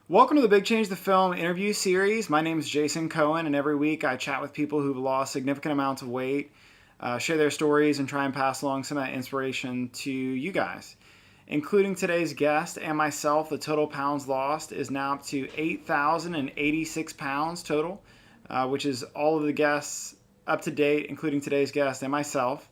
Welcome to the Big Change the Film interview series. My name is Jason Cohen, and every week I chat with people who've lost significant amounts of weight, share their stories, and try and pass along some of that inspiration to you guys. Including today's guest and myself, the total pounds lost is now up to 8,086 pounds total, which is all of the guests up to date, including today's guest and myself.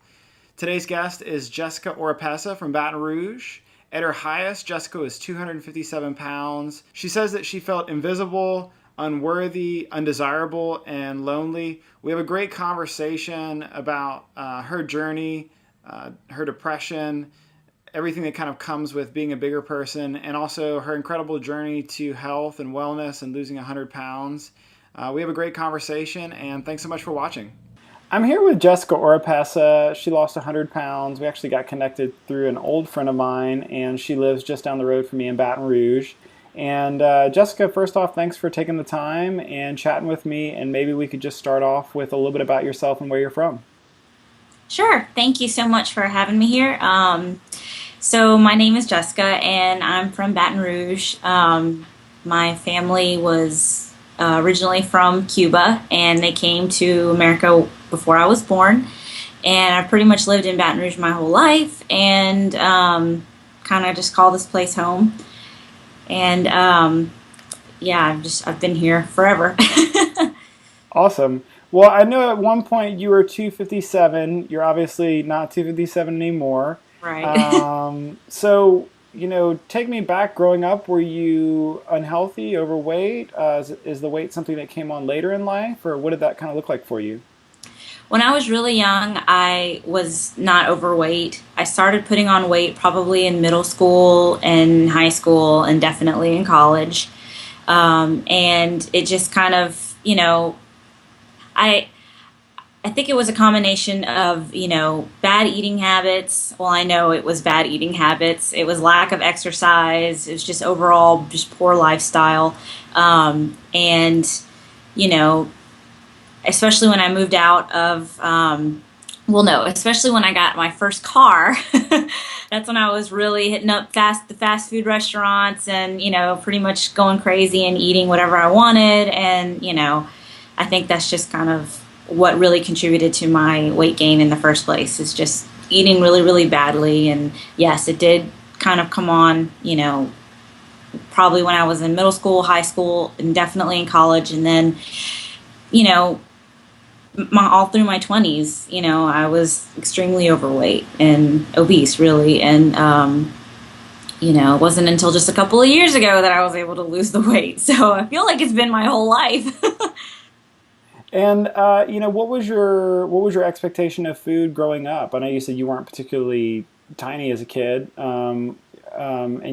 Today's guest is Jessica Oropesa from Baton Rouge. At her highest, Jessica was 257 pounds. She says that she felt invisible, unworthy, undesirable, and lonely. We have a great conversation about her journey, her depression, everything that kind of comes with being a bigger person, and also her incredible journey to health and wellness and losing 100 pounds. We have a great conversation, and thanks so much for watching. I'm here with Jessica Oropesa. She lost 100 pounds. We actually got connected through an old friend of mine, and she lives just down the road from me in Baton Rouge. And Jessica, first off, thanks for taking the time and chatting with me, and maybe we could just start off with a little bit about yourself and where you're from. Sure. Thank you so much for having me here. So my name is Jessica, and I'm from Baton Rouge. My family was originally from Cuba, and they came to America before I was born. And I've pretty much lived in Baton Rouge my whole life, and kind of just call this place home. And yeah, I've been here forever. Awesome. Well, I know at one point you were 257. You're obviously not 257 anymore. Right. Take me back growing up. Were you unhealthy, overweight? Is the weight something that came on later in life, or what did that kind of look like for you? When I was really young, I was not overweight. I started putting on weight probably in middle school and high school and definitely in college. And it just kind of, I I think it was a combination of, bad eating habits. Well, I know it was bad eating habits. It was lack of exercise. It was just overall just poor lifestyle. And, you know, especially when I moved out of, well, no, especially when I got my first car. That's when I was really hitting up the fast food restaurants and, pretty much going crazy and eating whatever I wanted. And, I think that's just kind of what really contributed to my weight gain in the first place, is just eating really, really badly. And yes, it did kind of come on, probably when I was in middle school, high school, and definitely in college. And then, you know, all through my 20s, I was extremely overweight and obese, really. And, it wasn't until just a couple of years ago that I was able to lose the weight. So I feel like it's been my whole life. And what was your expectation of food growing up? I know you said you weren't particularly tiny as a kid, and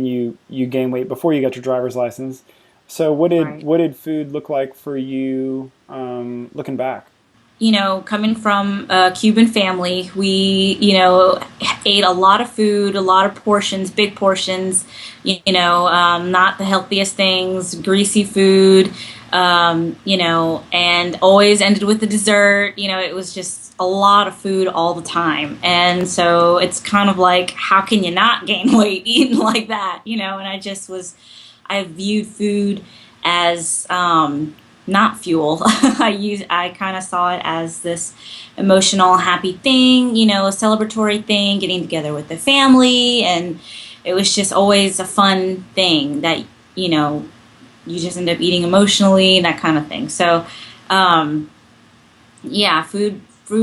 you gained weight before you got your driver's license. So what did Right. what did food look like for you, looking back? Coming from a Cuban family, we, ate a lot of food, a lot of portions, big portions, not the healthiest things, greasy food, and always ended with the dessert. It was just a lot of food all the time. And so it's kind of like, how can you not gain weight eating like that? And I viewed food as, not fuel. I kind of saw it as this emotional, happy thing, a celebratory thing, getting together with the family, and it was just always a fun thing that you just end up eating emotionally, that kind of thing. So, yeah, food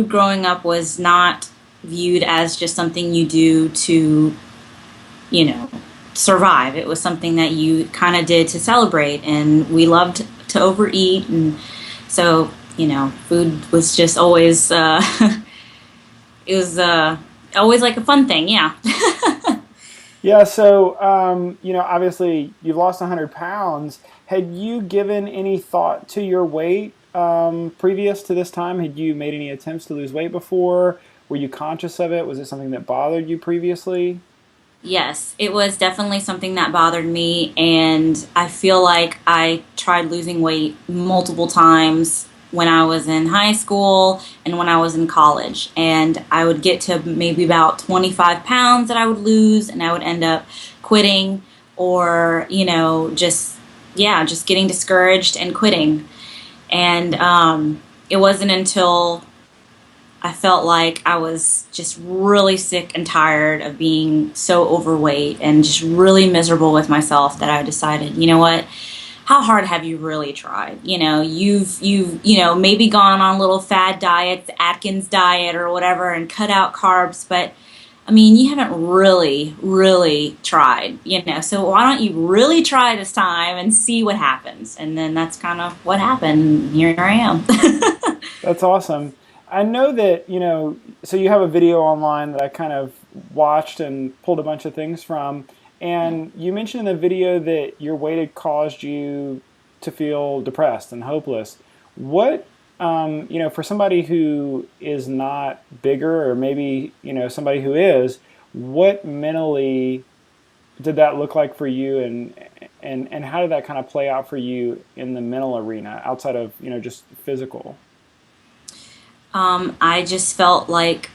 growing up was not viewed as just something you do to, you know, survive. It was something that you kind of did to celebrate, and we loved to overeat, and so food was just always it was always like a fun thing. Yeah. Yeah, so obviously you've lost 100 pounds. Had you given any thought to your weight previous to this time? Had you made any attempts to lose weight before? Were you conscious of it? Was it something that bothered you previously? Yes, it was definitely something that bothered me, and I feel like I tried losing weight multiple times when I was in high school and when I was in college. And I would get to maybe about 25 pounds that I would lose, and I would end up quitting or, just yeah, just getting discouraged and quitting. And it wasn't until I felt like I was just really sick and tired of being so overweight and just really miserable with myself that I decided, you know what? How hard have you really tried? You've maybe gone on little fad diets, Atkins diet or whatever, and cut out carbs, but I mean, you haven't really tried, So why don't you really try this time and see what happens? And then that's kind of what happened. Here I am. That's awesome. I know that, so you have a video online that I kind of watched and pulled a bunch of things from. And you mentioned in the video that your weight had caused you to feel depressed and hopeless. What, for somebody who is not bigger, or maybe, somebody who is, what mentally did that look like for you, and how did that kind of play out for you in the mental arena outside of, just physical? I just felt like,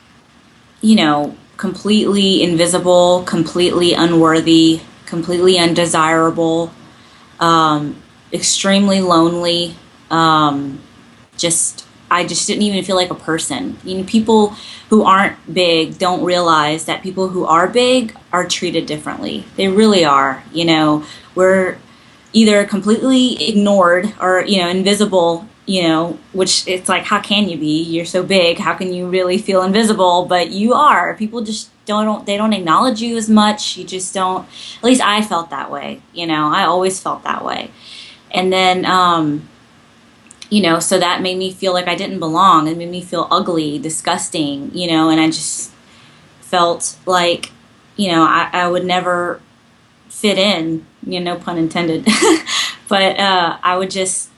completely invisible, completely unworthy, completely undesirable, extremely lonely. I just didn't even feel like a person. People who aren't big don't realize that people who are big are treated differently. They really are. We're either completely ignored or, invisible, which it's like, how can you be? You're so big. How can you really feel invisible? But you are. People just they don't acknowledge you as much. You just don't, at least I felt that way. I always felt that way. And then, so that made me feel like I didn't belong. It made me feel ugly, disgusting, and I just felt like, I would never fit in, no pun intended. But I would just,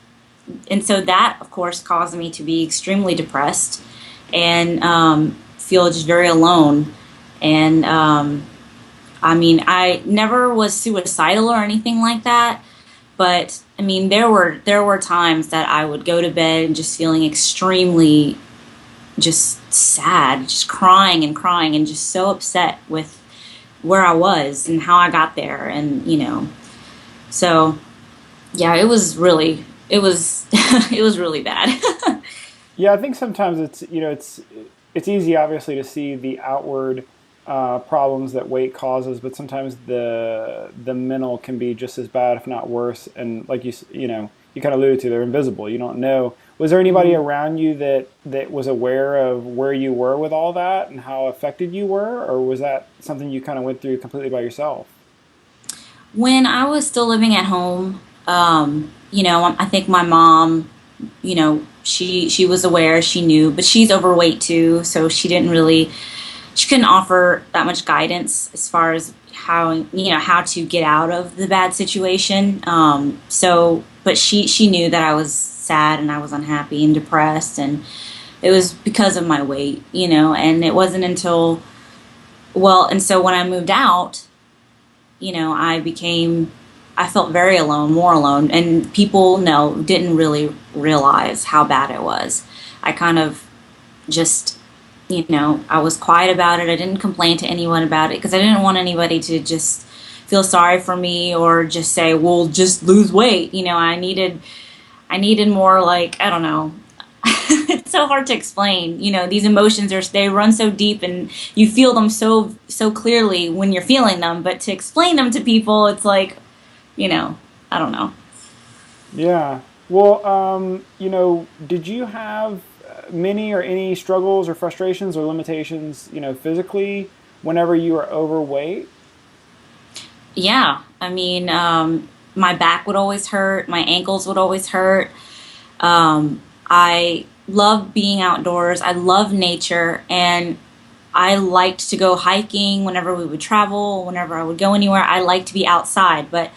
and so that, of course, caused me to be extremely depressed and feel just very alone. And I mean, I never was suicidal or anything like that. But I mean, there were times that I would go to bed and just feeling extremely just sad, just crying and just so upset with where I was and how I got there. And, so yeah, it was, it was really bad. Yeah, I think sometimes it's easy, obviously, to see the outward problems that weight causes, but sometimes the mental can be just as bad, if not worse. And like you kind of alluded to, they're invisible. You don't know. Was there anybody around you that was aware of where you were with all that and how affected you were, or was that something you kind of went through completely by yourself? When I was still living at home, I think my mom, she was aware, she knew, but she's overweight too, so she couldn't offer that much guidance as far as how to get out of the bad situation. But she knew that I was sad and I was unhappy and depressed, and it was because of my weight, and it wasn't until, and so when I moved out, I felt very alone, more alone, and people didn't really realize how bad it was. I kind of just, I was quiet about it. I didn't complain to anyone about it because I didn't want anybody to just feel sorry for me or just say, well, just lose weight. I needed more, like, I don't know. It's so hard to explain. These emotions they run so deep and you feel them so clearly when you're feeling them, but to explain them to people, it's like, I don't know. Yeah. Well, did you have many or any struggles or frustrations or limitations, physically whenever you were overweight? Yeah. I mean, my back would always hurt. My ankles would always hurt. I love being outdoors. I love nature, and I liked to go hiking whenever we would travel, whenever I would go anywhere. I liked to be outside, but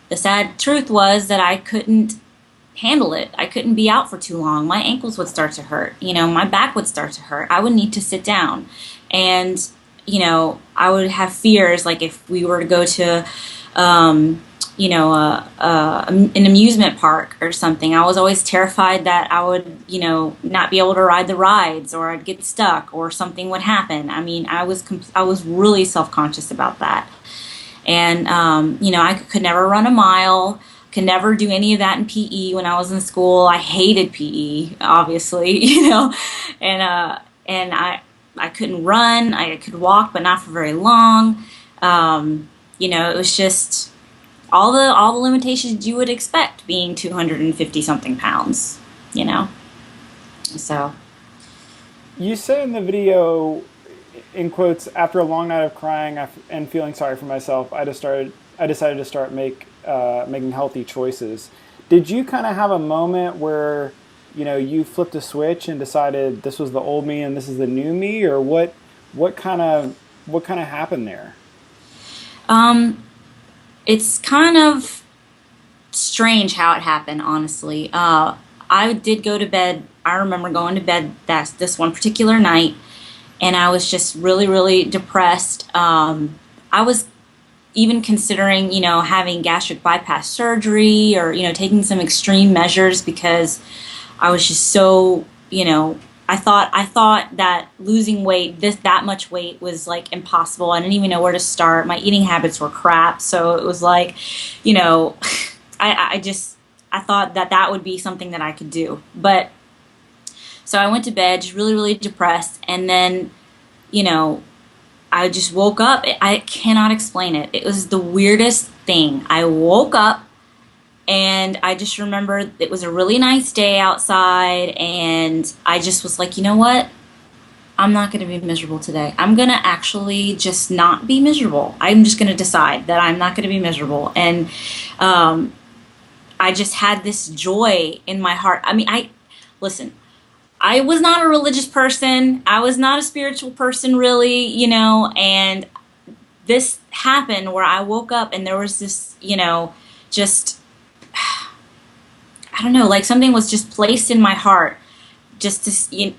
the sad truth was that I couldn't handle it. I couldn't be out for too long. My ankles would start to hurt. My back would start to hurt. I would need to sit down. And, I would have fears, like if we were to go to, an amusement park or something. I was always terrified that I would, not be able to ride the rides, or I'd get stuck, or something would happen. I mean, I was really self-conscious about that. And, I could never run a mile, Could never do any of that in PE when I was in school. I hated PE, obviously, you know, and I couldn't run. I could walk, but not for very long. You know, it was just all the limitations you would expect being 250 something pounds, you know. So, You say in the video, in quotes, after a long night of crying and feeling sorry for myself, I decided to start making healthy choices. Did you kind of have a moment where, you flipped a switch and decided this was the old me and this is the new me, or what kind of happened there? um, it's kind of strange how it happened, honestly. I did go to bed. I remember going to bed this one particular night, and I was just really, really depressed. I was even considering, having gastric bypass surgery or, taking some extreme measures because I was just so, I thought that losing weight, that much weight was like impossible. I didn't even know where to start. My eating habits were crap. So it was like, you know, I thought that would be something that I could do. But so I went to bed just really, really depressed. And then, you know, I just woke up. I cannot explain it. It was the weirdest thing. I woke up and I just remember it was a really nice day outside, and I just was like, you know what? I'm not going to be miserable today. I'm going to actually just not be miserable. I'm just going to decide that I'm not going to be miserable. And um, I just had this joy in my heart. I mean, listen, I was not a religious person. I was not a spiritual person, really, and this happened where I woke up and there was this, just, I don't know, like something was just placed in my heart. Just to,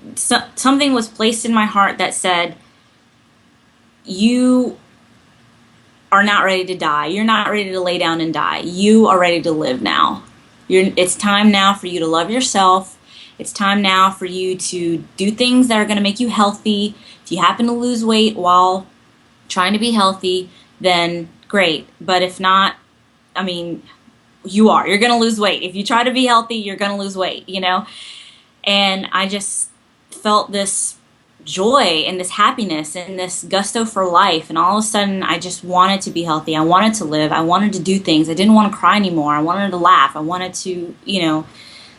something was placed in my heart that said, you are not ready to die. You're not ready to lay down and die. You are ready to live now. It's time now for you to love yourself. It's time now for you to do things that are going to make you healthy. If you happen to lose weight while trying to be healthy, then great. But if not, I mean, you're going to lose weight. If you try to be healthy, you're going to lose weight, And I just felt this joy and this happiness and this gusto for life. And all of a sudden, I just wanted to be healthy. I wanted to live. I wanted to do things. I didn't want to cry anymore. I wanted to laugh. I wanted to,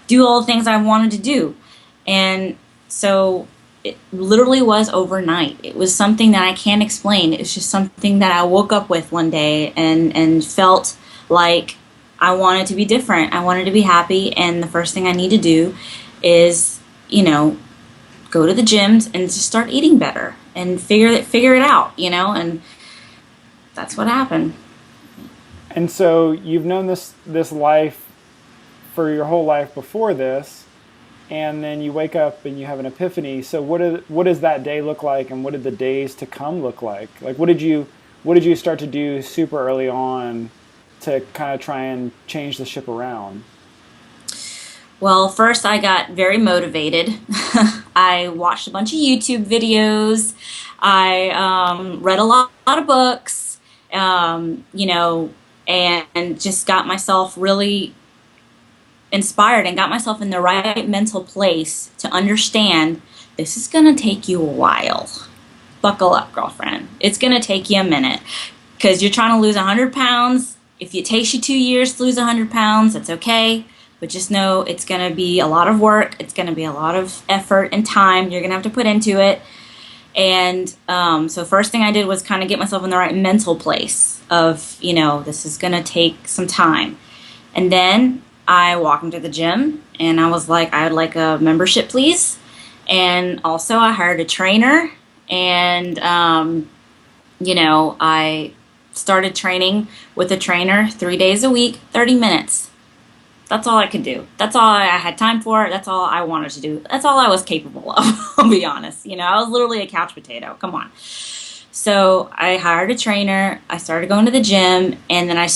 do all the things I wanted to do. And so it literally was overnight. It was something that I can't explain. It was just something that I woke up with one day and felt like I wanted to be different. I wanted to be happy. And the first thing I need to do is, go to the gyms and just start eating better and figure it out, and that's what happened. And so you've known this life for your whole life before this, and then you wake up and you have an epiphany. So what does that day look like, and what did the days to come look like? Like what did you start to do super early on to kind of try and change the ship around? Well, first I got very motivated. I watched a bunch of YouTube videos. I read a lot of books, and just got myself really inspired and got myself in the right mental place to understand this is going to take you a while. Buckle up, girlfriend. It's going to take you a minute because you're trying to lose 100 pounds. If it takes you 2 years to lose 100 pounds, that's okay. But just know it's going to be a lot of work. It's going to be a lot of effort and time you're going to have to put into it. And so first thing I did was kind of get myself in the right mental place of, this is going to take some time. And then I walked into the gym and I was like, I would like a membership, please. And also I hired a trainer, and, I started training with a trainer 3 days a week, 30 minutes. That's all I could do. That's all I had time for. That's all I wanted to do. That's all I was capable of, I'll be honest. I was literally a couch potato. Come on. So I hired a trainer. I started going to the gym, and then I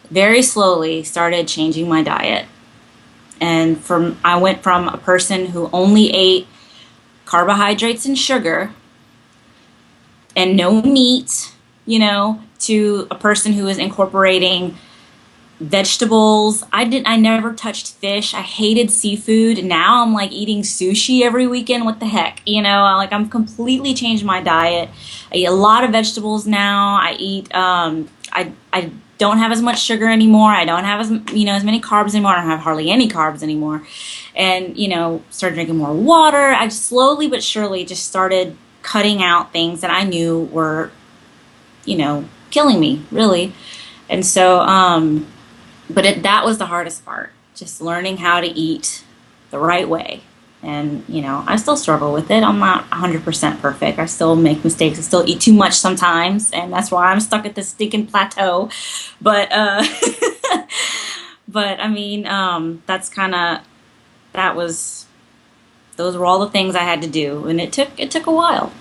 very slowly started changing my diet. And I went from a person who only ate carbohydrates and sugar and no meat, to a person who was incorporating vegetables. I never touched fish. I hated seafood. Now I'm like eating sushi every weekend. What the heck? Like I'm completely changed my diet. I eat a lot of vegetables now. I don't have as much sugar anymore. I don't have as many carbs anymore. I don't have hardly any carbs anymore. And, started drinking more water. I just slowly but surely just started cutting out things that I knew were, killing me, really. And so, that was the hardest part, just learning how to eat the right way. And, I still struggle with it. I'm not 100% perfect. I still make mistakes. I still eat too much sometimes. And that's why I'm stuck at this stinking plateau. But, but I mean, those were all the things I had to do. And it took a while.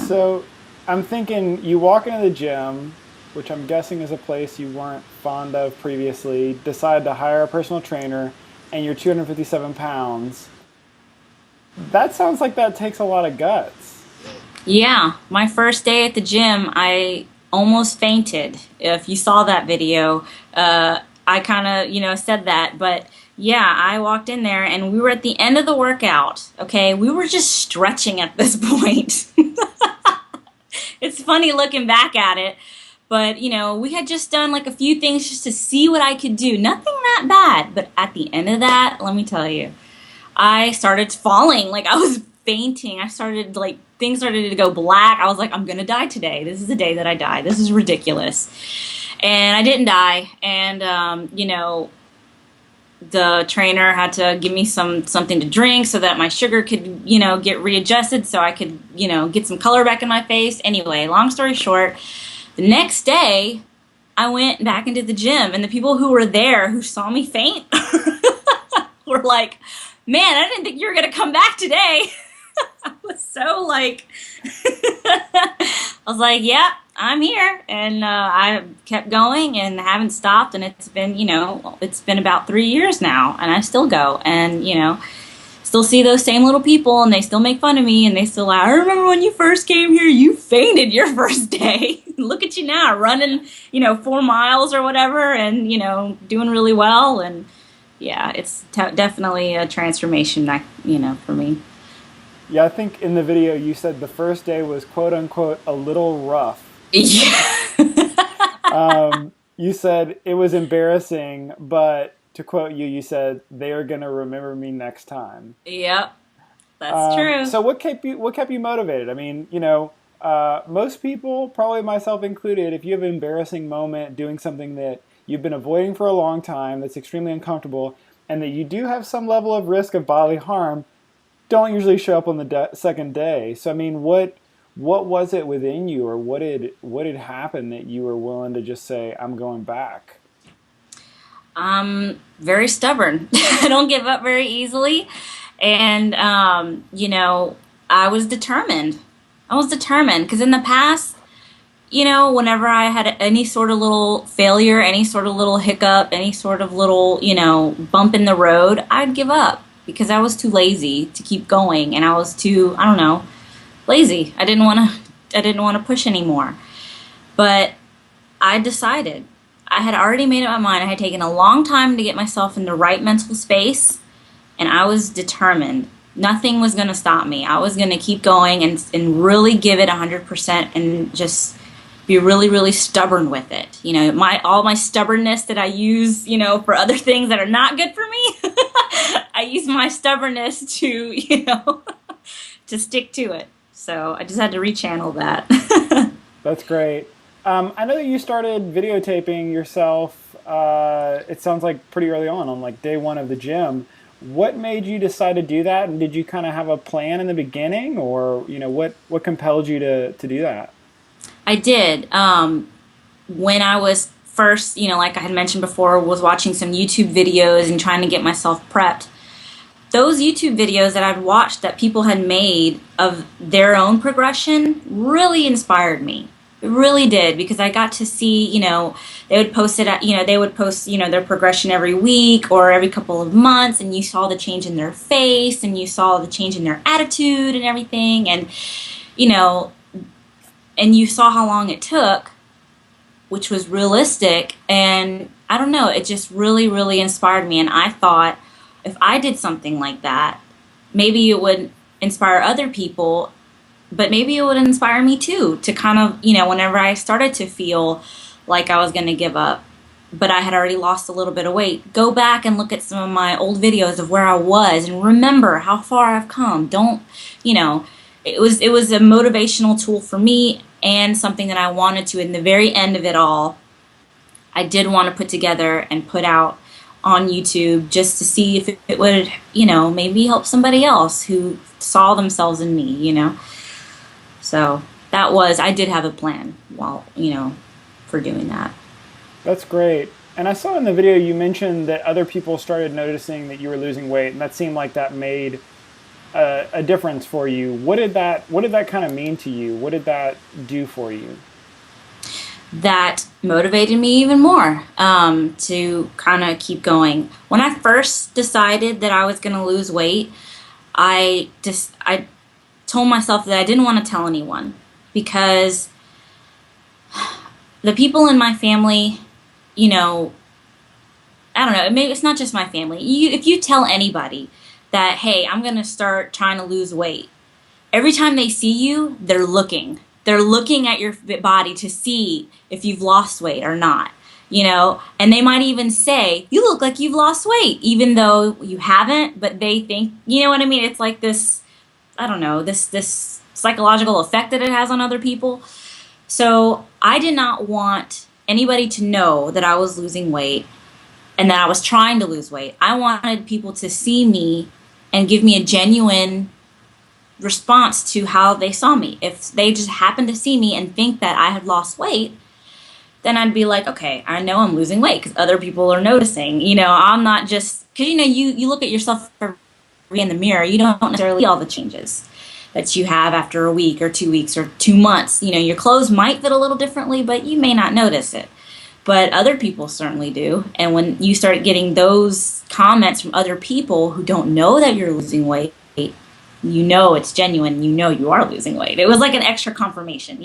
So I'm thinking you walk into the gym, which I'm guessing is a place you weren't fond of previously, decide to hire a personal trainer, and you're 257 pounds. That sounds like that takes a lot of guts. Yeah, my first day at the gym, I almost fainted. If you saw that video, I kind of, said that. But yeah, I walked in there and we were at the end of the workout. Okay, we were just stretching at this point. It's funny looking back at it. But, we had just done like a few things just to see what I could do. Nothing that bad. But at the end of that, let me tell you, I started falling. Like I was fainting. Things started to go black. I was like, I'm going to die today. This is the day that I die. This is ridiculous. And I didn't die. And, the trainer had to give me something to drink so that my sugar could, get readjusted so I could, get some color back in my face. Anyway, long story short, the next day I went back into the gym and the people who were there who saw me faint were like, man, I didn't think you were going to come back today. I was so like, I was like, yeah, I'm here. And I kept going and haven't stopped. And it's been about 3 years now. And I still go and, still see those same little people and they still make fun of me and they still I remember when you first came here, you fainted your first day. Look at you now running, 4 miles or whatever and, doing really well. And yeah, it's definitely a transformation, for me. Yeah, I think in the video you said the first day was quote unquote a little rough. Yeah. You said it was embarrassing, but to quote you, you said they are going to remember me next time. Yep, that's true. So what kept you motivated? I mean, most people, probably myself included, if you have an embarrassing moment doing something that you've been avoiding for a long time, that's extremely uncomfortable, and that you do have some level of risk of bodily harm, don't usually show up on the second day. So I mean, what was it within you, or what had happened that you were willing to just say, I'm going back? I'm very stubborn. I don't give up very easily. And, I was determined. I was determined because in the past, whenever I had any sort of little failure, any sort of little hiccup, any sort of little, bump in the road, I'd give up because I was too lazy to keep going. And I was too, I don't know, lazy. I didn't want to push anymore. But I decided. I had already made up my mind. I had taken a long time to get myself in the right mental space, and I was determined. Nothing was going to stop me. I was going to keep going and really give it 100% and just be really, really stubborn with it. All my stubbornness that I use, for other things that are not good for me, I use my stubbornness to, to stick to it. So I just had to rechannel that. That's great. I know that you started videotaping yourself. It sounds like pretty early on like day one of the gym. What made you decide to do that? And did you kind of have a plan in the beginning, or what compelled you to do that? I did. When I was first, like I had mentioned before, was watching some YouTube videos and trying to get myself prepped. Those YouTube videos that I'd watched that people had made of their own progression really inspired me. It really did, because I got to see, they would post it, they would post, their progression every week or every couple of months, and you saw the change in their face and you saw the change in their attitude and everything. And, and you saw how long it took, which was realistic. And I don't know, it just really, really inspired me. And I thought if I did something like that, maybe it would inspire other people, but maybe it would inspire me too to kind of, whenever I started to feel like I was going to give up, but I had already lost a little bit of weight, go back and look at some of my old videos of where I was and remember how far I've come. Don't, you know, it was a motivational tool for me and something that I wanted to, in the very end of it all, I did want to put together and put out on YouTube just to see if it would, maybe help somebody else who saw themselves in me. So I did have a plan while, for doing that. That's great. And I saw in the video you mentioned that other people started noticing that you were losing weight, and that seemed like that made a difference for you. What did that kind of mean to you? What did that do for you? That motivated me even more to kind of keep going. When I first decided that I was going to lose weight, I told myself that I didn't want to tell anyone because the people in my family, you know, I don't know, maybe it's not just my family. If you tell anybody that, hey, I'm going to start trying to lose weight, every time they see you, they're looking. They're looking at your body to see if you've lost weight or not, and they might even say, you look like you've lost weight, even though you haven't, but they think, you know what I mean? It's like this, I don't know, this psychological effect that it has on other people. So I did not want anybody to know that I was losing weight and that I was trying to lose weight. I wanted people to see me and give me a genuine response to how they saw me. If they just happened to see me and think that I had lost weight, then I'd be like, okay, I know I'm losing weight because other people are noticing. I'm not just, because you look at yourself in the mirror, you don't necessarily see all the changes that you have after a week or 2 weeks or 2 months. Your clothes might fit a little differently, but you may not notice it. But other people certainly do. And when you start getting those comments from other people who don't know that you're losing weight, it's genuine, you are losing weight. It was like an extra confirmation.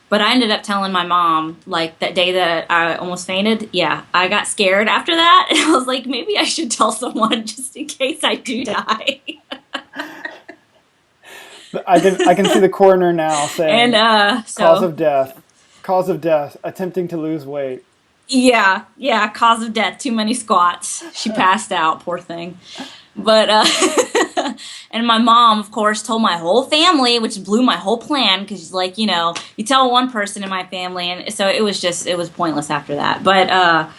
But I ended up telling my mom, like that day that I almost fainted, yeah, I got scared after that. And I was like, maybe I should tell someone just in case I do die. I can see the coroner now saying, And cause of death, attempting to lose weight. yeah, cause of death, too many squats. She passed out, poor thing. But and my mom, of course, told my whole family, which blew my whole plan because she's like, you tell one person in my family, and so it was pointless after that. But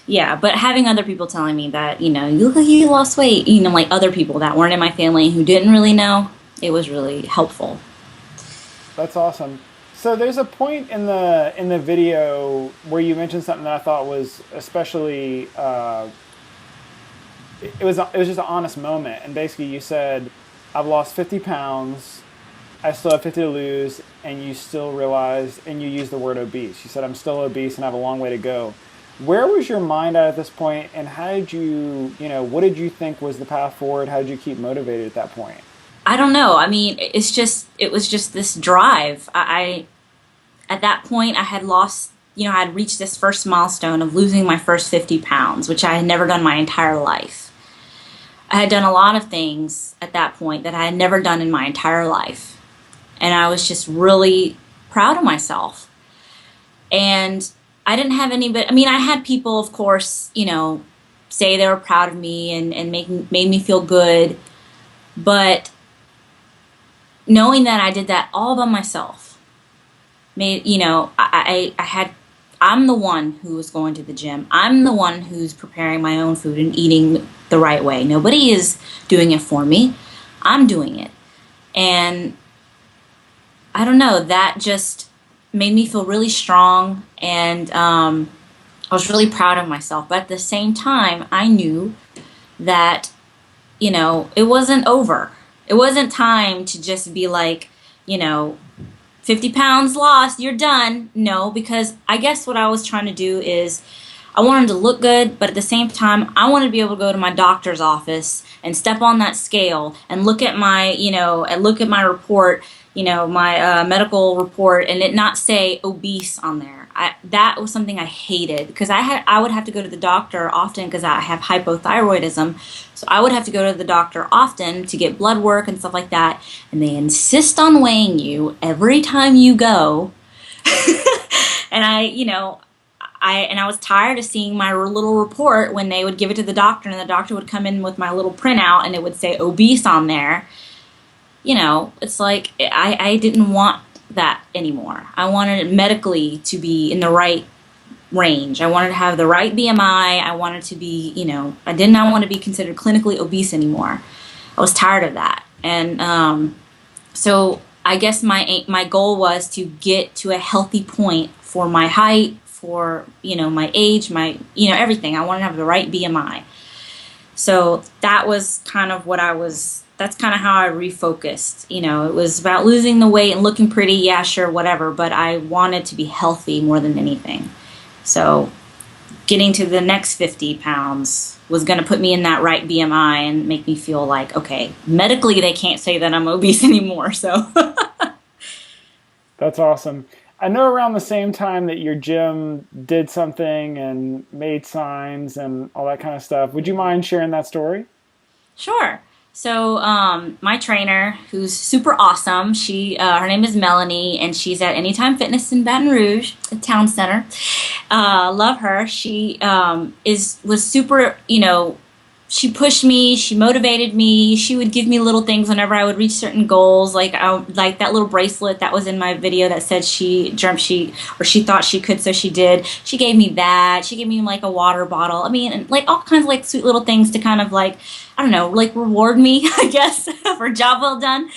yeah, but having other people telling me that, you look like you lost weight, like other people that weren't in my family who didn't really know, it was really helpful. That's awesome. So there's a point in the video where you mentioned something that I thought was especially it was just an honest moment, and basically you said, I've lost 50 pounds, I still have 50 to lose, and you still realized, and you used the word obese. You said, I'm still obese and I have a long way to go. Where was your mind at this point, and how did you, what did you think was the path forward? How did you keep motivated at that point? I don't know. I mean, it was just this drive. At that point, I had lost, I had reached this first milestone of losing my first 50 pounds, which I had never done my entire life. I had done a lot of things at that point that I had never done in my entire life. And I was just really proud of myself. And I didn't have anybody, I had people, of course, say they were proud of me and made me feel good. But knowing that I did that all by myself made, I'm the one who was going to the gym. I'm the one who's preparing my own food and eating the right way. Nobody is doing it for me. I'm doing it. And I don't know, that just made me feel really strong, and I was really proud of myself. But at the same time, I knew that, it wasn't over. It wasn't time to just be like, 50 pounds lost, you're done. No, because I guess what I was trying to do is I wanted to look good, but at the same time, I wanted to be able to go to my doctor's office and step on that scale and look at my, report, my medical report, and it not say obese on there. that was something I hated because I would have to go to the doctor often because I have hypothyroidism. So I would have to go to the doctor often to get blood work and stuff like that. And they insist on weighing you every time you go. And I was tired of seeing my little report when they would give it to the doctor, and the doctor would come in with my little printout and it would say obese on there. It's like I didn't want that anymore. I wanted it medically to be in the right range. I wanted to have the right BMI. I wanted to be, I did not want to be considered clinically obese anymore. I was tired of that. And so I guess my goal was to get to a healthy point for my height, for, my age, my, everything. I wanted to have the right BMI. So that was kind of that's kind of how I refocused. It was about losing the weight and looking pretty, yeah, sure, whatever, but I wanted to be healthy more than anything. So getting to the next 50 pounds was going to put me in that right BMI and make me feel like, okay, medically they can't say that I'm obese anymore, so. That's awesome. I know around the same time that your gym did something and made signs and all that kind of stuff. Would you mind sharing that story? Sure. So my trainer, who's super awesome, her name is Melanie, and she's at Anytime Fitness in Baton Rouge, the town center. Love her. She was super, she pushed me, she motivated me. She would give me little things whenever I would reach certain goals, like that little bracelet that was in my video that said she thought she could, so she did. She gave me that. She gave me like a water bottle. I mean, and like all kinds of like sweet little things to kind of like, I don't know, like reward me, I guess, for a job well done.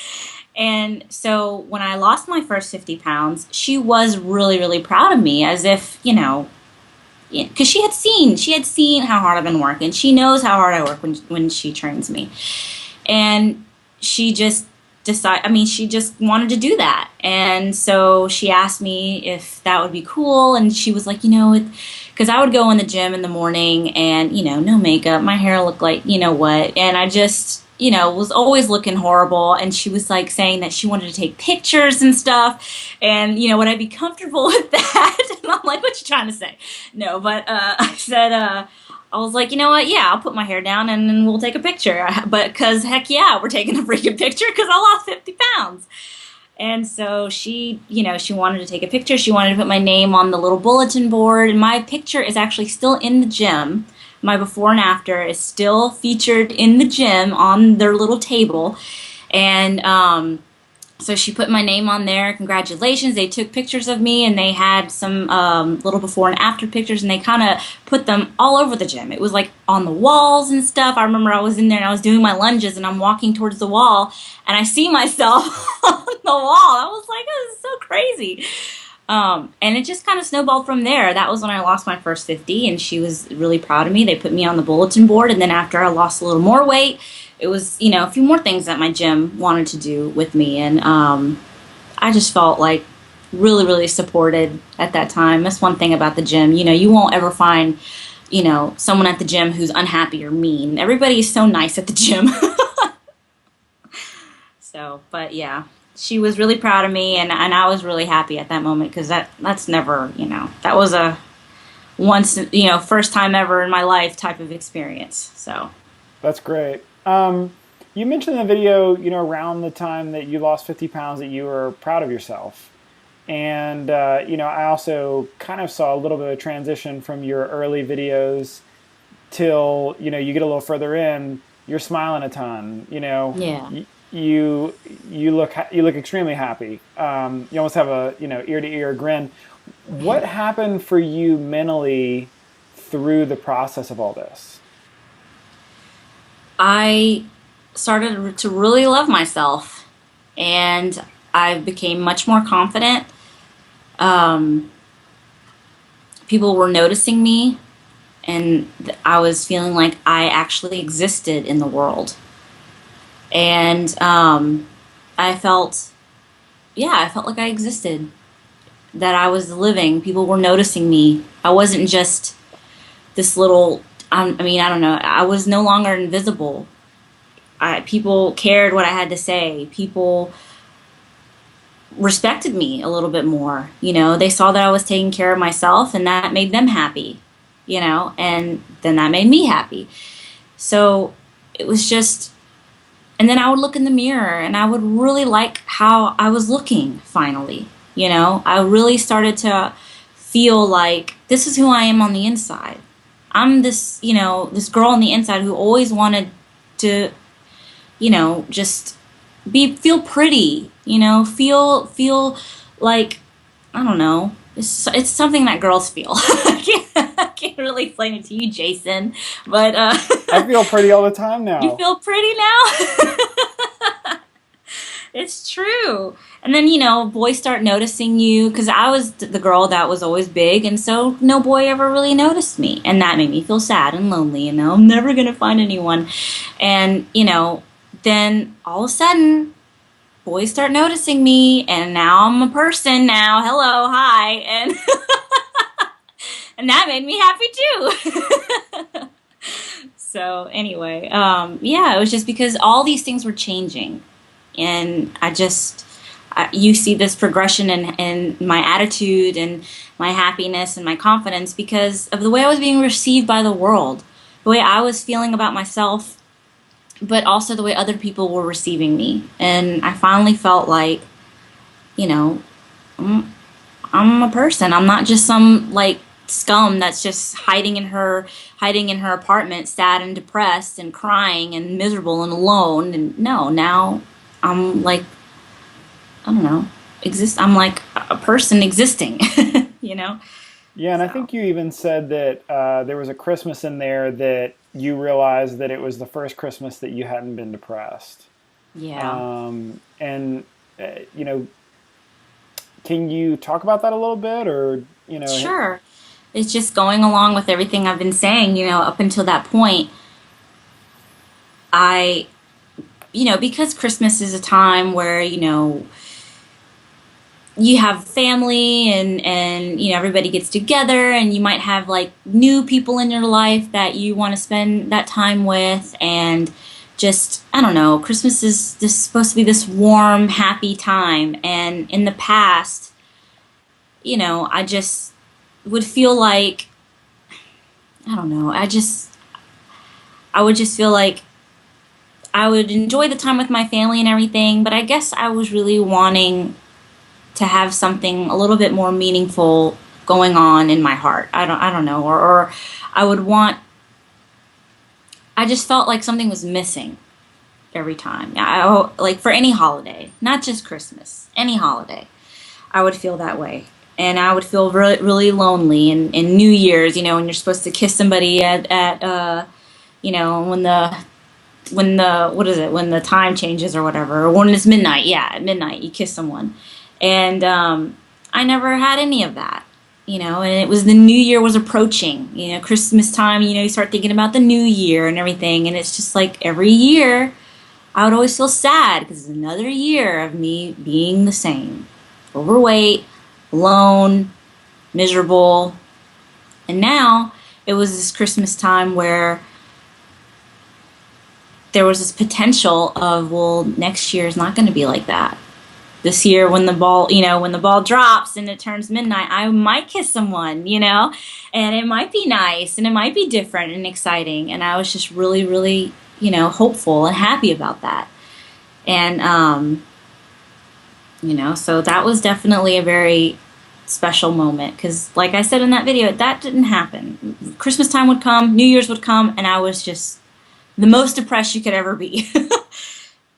And so when I lost my first 50 pounds, she was really, really proud of me, as if, because she had seen how hard I've been working. She knows how hard I work when she trains me. And she just she just wanted to do that. And so she asked me if that would be cool. And she was like, because I would go in the gym in the morning and, no makeup, my hair looked like, what. And I just, was always looking horrible. And she was like saying that she wanted to take pictures and stuff. And, would I be comfortable with that? And I'm like, what you trying to say? No, but I said, I was like, you know what? Yeah, I'll put my hair down and then we'll take a picture. But because heck yeah, we're taking a freaking picture because I lost 50 pounds. And so she wanted to take a picture. She wanted to put my name on the little bulletin board. And my picture is actually still in the gym. My before and after is still featured in the gym on their little table. And so she put my name on there. Congratulations. They took pictures of me, and they had some little before and after pictures, and they kind of put them all over the gym. It was like on the walls and stuff. I remember I was in there and I was doing my lunges, and I'm walking towards the wall, and I see myself on the wall. I was like, oh, this is so crazy. And it just kind of snowballed from there. That was when I lost my first 50, and she was really proud of me. They put me on the bulletin board, and then after I lost a little more weight, it was, a few more things that my gym wanted to do with me. And I just felt like really, really supported at that time. That's one thing about the gym. You won't ever find, someone at the gym who's unhappy or mean. Everybody is so nice at the gym. So, but yeah, she was really proud of me, and I was really happy at that moment because that's never, that was a once, first time ever in my life type of experience. So that's great. You mentioned in the video, around the time that you lost 50 pounds that you were proud of yourself. And, I also kind of saw a little bit of transition from your early videos till, you get a little further in, you're smiling a ton, yeah. You look extremely happy. You almost have a, ear to ear grin. What happened for you mentally through the process of all this? I started to really love myself, and I became much more confident. People were noticing me, and I was feeling like I actually existed in the world. And I felt like I existed, that I was living. People were noticing me. I wasn't just this little, I don't know. I was no longer invisible. People cared what I had to say. People respected me a little bit more. You know, they saw that I was taking care of myself, and that made them happy, you know, and then that made me happy. So it was just, and then I would look in the mirror and I would really like how I was looking finally. You know, I really started to feel like this is who I am on the inside. I'm this, you know, this girl on the inside who always wanted to, you know, just feel pretty, you know, feel like, I don't know. It's something that girls feel. I can't really explain it to you, Jason, but I feel pretty all the time you now. feel pretty now? It's true. And then, you know, boys start noticing you because I was the girl that was always big, and so no boy ever really noticed me. And that made me feel sad and lonely, you know, I'm never going to find anyone. And, you know, then all of a sudden, boys start noticing me, and now I'm a person now. Hello, hi. And, and that made me happy too. So, anyway, yeah, it was just because all these things were changing. And you see this progression in my attitude and my happiness and my confidence because of the way I was being received by the world, the way I was feeling about myself, but also the way other people were receiving me. And I finally felt like, you know, I'm a person. I'm not just some like scum that's just hiding in her apartment, sad and depressed and crying and miserable and alone. And no, now I'm like, I don't know, I'm like a person existing, you know? Yeah, and I So, think you even said that there was a Christmas in there that you realized that it was the first Christmas that you hadn't been depressed. yeah. And you know, can you talk about that a little bit, or Sure. It's just going along with everything I've been saying, you know, up until that point. I, you know, because Christmas is a time where, you know, you have family and you know everybody gets together and you might have like new people in your life that you want to spend that time with, and just I don't know, Christmas is this supposed to be this warm happy time, and in the past, you know, I just would feel like I don't know, I would just feel like I would enjoy the time with my family and everything, but I guess I was really wanting to have something a little bit more meaningful going on in my heart. I don't know, or I would want. I just felt like something was missing every time. Like for any holiday, not just Christmas, any holiday, I would feel that way, and I would feel really really lonely. And New Year's, you know, when you're supposed to kiss somebody at you know, when the what is it when the time changes or whatever, or when it's midnight, yeah, at midnight you kiss someone, and I never had any of that, you know. And it was the new year was approaching, you know, Christmas time, you know, you start thinking about the new year and everything, and it's just like every year I would always feel sad because it's another year of me being the same, overweight, alone, miserable. And now it was this Christmas time where there was this potential of, well, next year is not going to be like that. This year, when the ball, you know, when the ball drops and it turns midnight, I might kiss someone, you know, and it might be nice and it might be different and exciting. And I was just really, really, you know, hopeful and happy about that. And, you know, so that was definitely a very special moment because, like I said in that video, that didn't happen. Christmas time would come, New Year's would come, and I was just the most depressed you could ever be.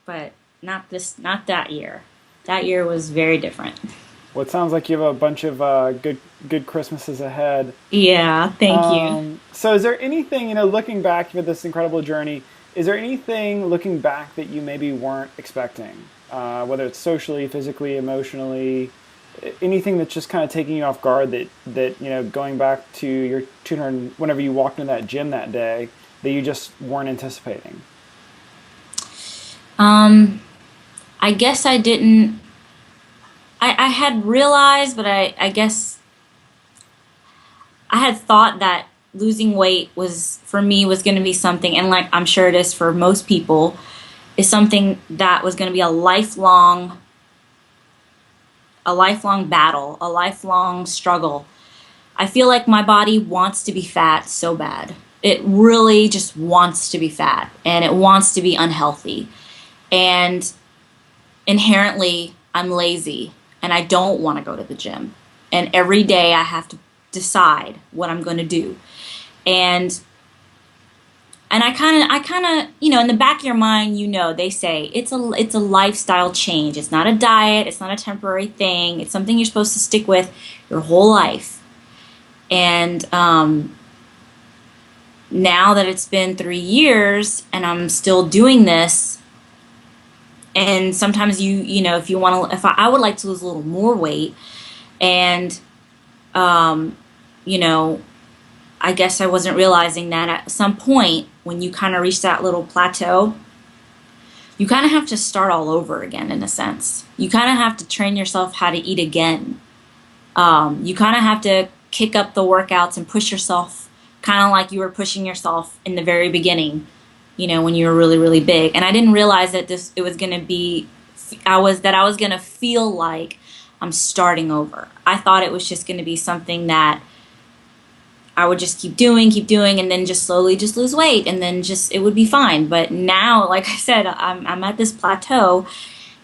But not that year. That year was very different. well, it sounds like you have a bunch of good Christmases ahead. Yeah, thank you. So, is there anything, looking back at this incredible journey? Is there anything looking back that you maybe weren't expecting, whether it's socially, physically, emotionally, anything that's just kind of taking you off guard that going back to your tutor whenever you walked into that gym that day that you just weren't anticipating? I guess I didn't. I had realized, but I guess I had thought that losing weight was for me was going to be something, and like I'm sure it is for most people, is something that was going to be a lifelong a lifelong battle, a lifelong struggle. I feel like my body wants to be fat so bad. It really just wants to be fat and it wants to be unhealthy. And inherently, I'm lazy and I don't want to go to the gym. And every day I have to decide what I'm going to do. And I kind of, in the back of your mind, they say it's a lifestyle change. It's not a diet. It's not a temporary thing. It's something you're supposed to stick with your whole life. And now that it's been 3 years and I'm still doing this, and sometimes if you want to, if I would like to lose a little more weight, and um, you know, I guess I wasn't realizing that at some point when you kind of reach that little plateau, you kind of have to start all over again in a sense. You kind of have to train yourself how to eat again. You kind of have to kick up the workouts and push yourself kind of like you were pushing yourself in the very beginning, when you were really, really big. And I didn't realize that it was going to be, I was going to feel like I'm starting over. I thought it was just going to be something that I would just keep doing, and then just slowly just lose weight, and then it would be fine. But now, like I said, I'm at this plateau,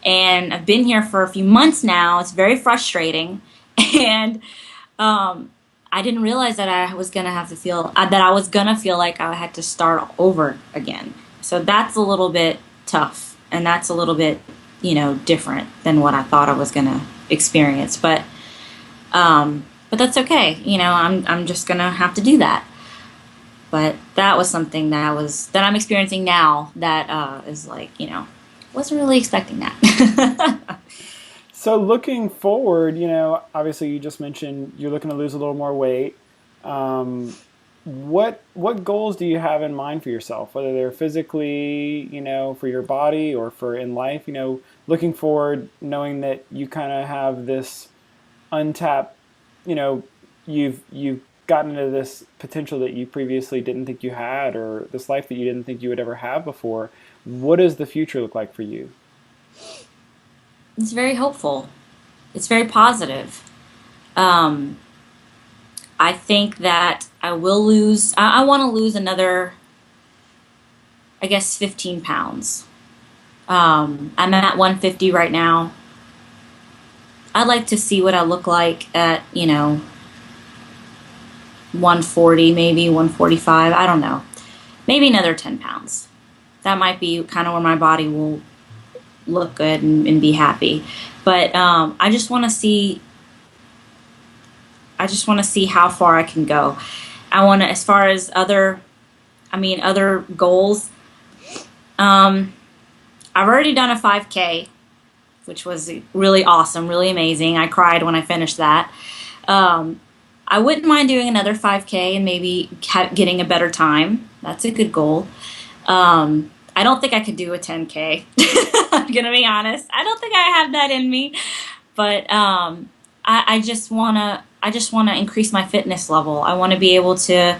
and I've been here for a few months now. It's very frustrating, and I didn't realize that I was gonna have to feel that I was gonna feel like I had to start over again. So that's a little bit tough, and that's a little bit, different than what I thought I was gonna experience. But that's okay. I'm just gonna have to do that. But that was something that I'm experiencing now that is like, wasn't really expecting that. So looking forward, obviously you just mentioned you're looking to lose a little more weight. What goals do you have in mind for yourself, whether they're physically, for your body or for in life, looking forward, knowing that you kind of have this untapped, you've gotten into this potential that you previously didn't think you had, or this life that you didn't think you would ever have before. What does the future look like for you? It's very hopeful. It's very positive. Um, I think that I will lose, I want to lose another, I guess, 15 pounds. I'm at 150 right now. I'd like to see what I look like at, 140, maybe 145. I don't know. Maybe another 10 pounds. That might be kind of where my body will look good and be happy. But I just want to see how far I can go. I want to, as far as other goals, I've already done a 5K, which was really awesome, really amazing. I cried when I finished that. I wouldn't mind doing another 5K and maybe getting a better time. That's a good goal. I don't think I could do a 10K. I'm gonna be honest. I don't think I have that in me. But I just wanna increase my fitness level. I want to be able to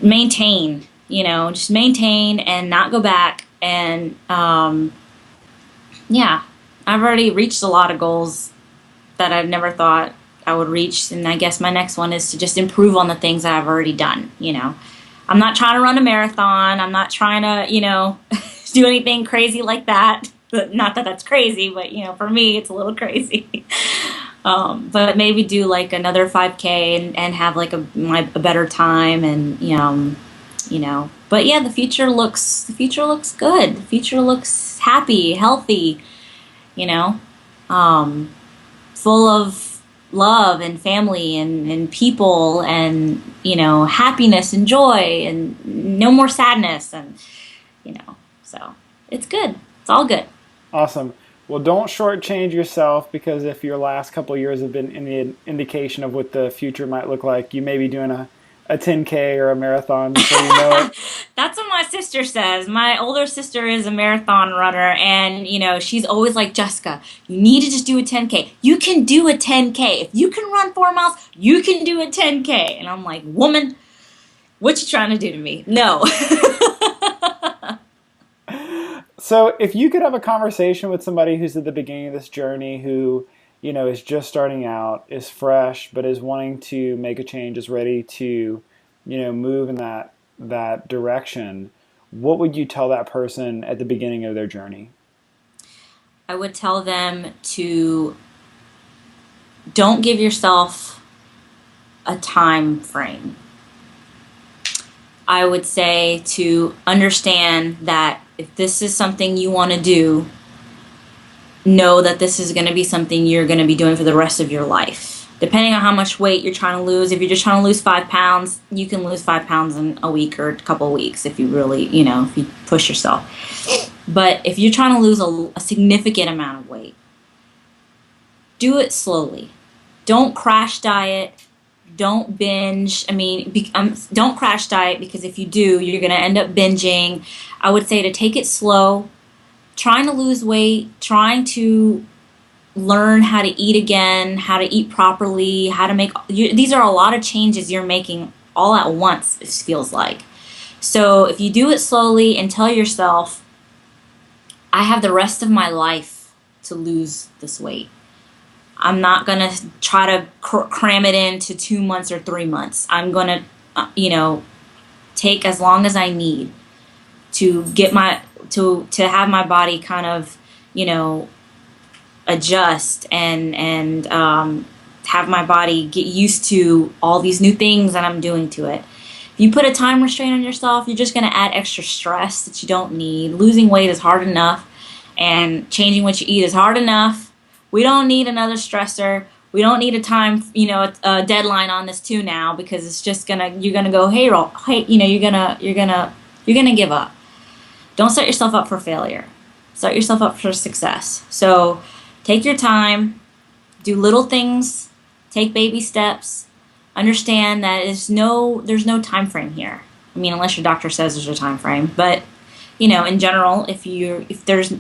maintain, just maintain and not go back. And yeah, I've already reached a lot of goals that I've never thought I would reach, and I guess my next one is to just improve on the things that I've already done. I'm not trying to run a marathon. I'm not trying to, do anything crazy like that. But not that that's crazy, but for me, it's a little crazy. But maybe do like another 5K and have like a better time, and But yeah, the future looks good. The future looks happy, healthy. You know, full of love and family and people, and happiness and joy, and no more sadness, and so it's good. It's all good. Awesome. Well, don't shortchange yourself, because if your last couple of years have been any indication of what the future might look like, you may be doing a 10K or a marathon before you know it. That's what my sister says. My older sister is a marathon runner, and she's always like, Jessica, you need to just do a 10K. You can do a 10K. If you can run 4 miles, you can do a 10K. And I'm like, woman, what you trying to do to me? No. So if you could have a conversation with somebody who's at the beginning of this journey, who is just starting out, is fresh, but is wanting to make a change, is ready to, move in that direction, what would you tell that person at the beginning of their journey? I would tell them to don't give yourself a time frame. I would say to understand that if this is something you want to do, know that this is going to be something you're going to be doing for the rest of your life. Depending on how much weight you're trying to lose, if you're just trying to lose 5 pounds, you can lose 5 pounds in a week or a couple of weeks if you really, if you push yourself. But if you're trying to lose a significant amount of weight, do it slowly. Don't crash diet. Don't binge. Don't crash diet, because if you do, you're going to end up binging. I would say to take it slow, trying to lose weight, trying to learn how to eat again, how to eat properly, how to these are a lot of changes you're making all at once, it feels like. So if you do it slowly and tell yourself, I have the rest of my life to lose this weight. I'm not going to try to cram it into 2 months or 3 months. I'm going to, take as long as I need to get to have my body kind of, adjust and have my body get used to all these new things that I'm doing to it. If you put a time restraint on yourself, you're just going to add extra stress that you don't need. Losing weight is hard enough, and changing what you eat is hard enough. We don't need another stressor. We don't need a time, a deadline on this too now, because it's just you're gonna go, hey, you're gonna give up. Don't set yourself up for failure. Set yourself up for success. So take your time, do little things, take baby steps. Understand that there's no time frame here. Unless your doctor says there's a time frame, but in general, if there's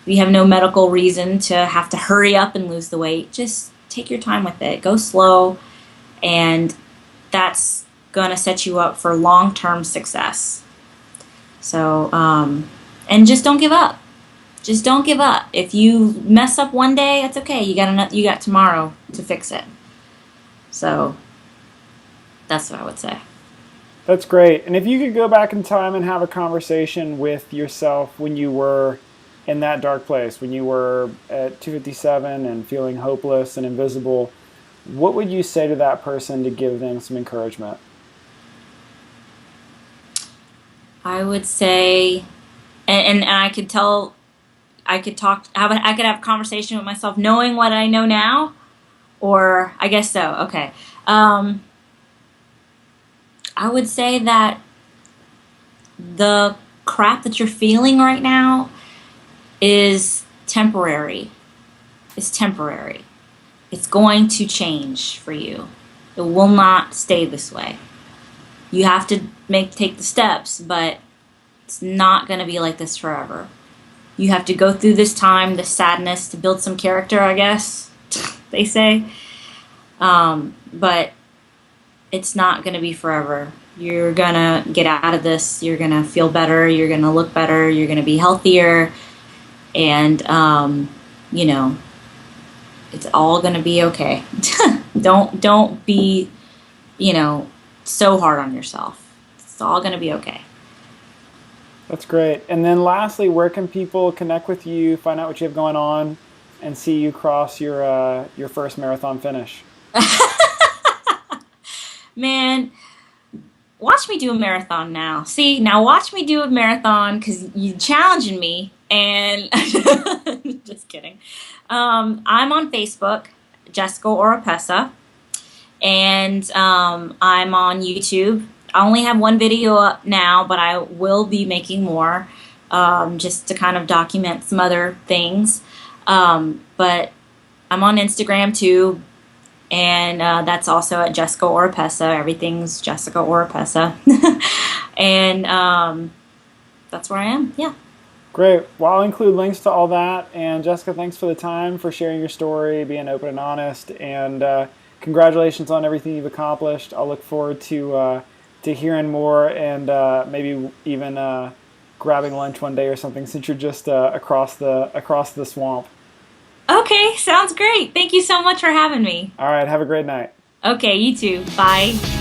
you have no medical reason to have to hurry up and lose the weight, just take your time with it. Go slow, and that's going to set you up for long-term success. So, and just don't give up. Just don't give up. If you mess up one day, that's okay. You got tomorrow to fix it. So, that's what I would say. That's great. And if you could go back in time and have a conversation with yourself when you were in that dark place, when you were at 257 and feeling hopeless and invisible, what would you say to that person to give them some encouragement? I would say, and I could tell, I could have a conversation with myself knowing what I know now, or I guess so. Okay. I would say that the crap that you're feeling right now is temporary. It's temporary. It's going to change for you. It will not stay this way. You have to take the steps, but it's not going to be like this forever. You have to go through this time, this sadness, to build some character, I guess, they say. But it's not going to be forever. You're going to get out of this. You're going to feel better. You're going to look better. You're going to be healthier. And, it's all going to be okay. Don't be, so hard on yourself. It's all going to be okay. That's great. And then lastly, where can people connect with you, find out what you have going on, and see you cross your first marathon finish? Man, watch me do a marathon now. See, now watch me do a marathon, because you're challenging me. And just kidding. I'm on Facebook, Jessica Oropesa, and I'm on YouTube. I only have one video up now, but I will be making more, just to kind of document some other things. But I'm on Instagram too, and that's also at Jessica Oropesa. Everything's Jessica Oropesa. And that's where I am. Yeah. Great. Well, I'll include links to all that. And Jessica, thanks for the time, for sharing your story, being open and honest, and congratulations on everything you've accomplished. I'll look forward to hearing more, and maybe even grabbing lunch one day or something, since you're just across the swamp. Okay. Okay, sounds great. Thank you so much for having me. All right, have a great night. Okay, you too. Bye.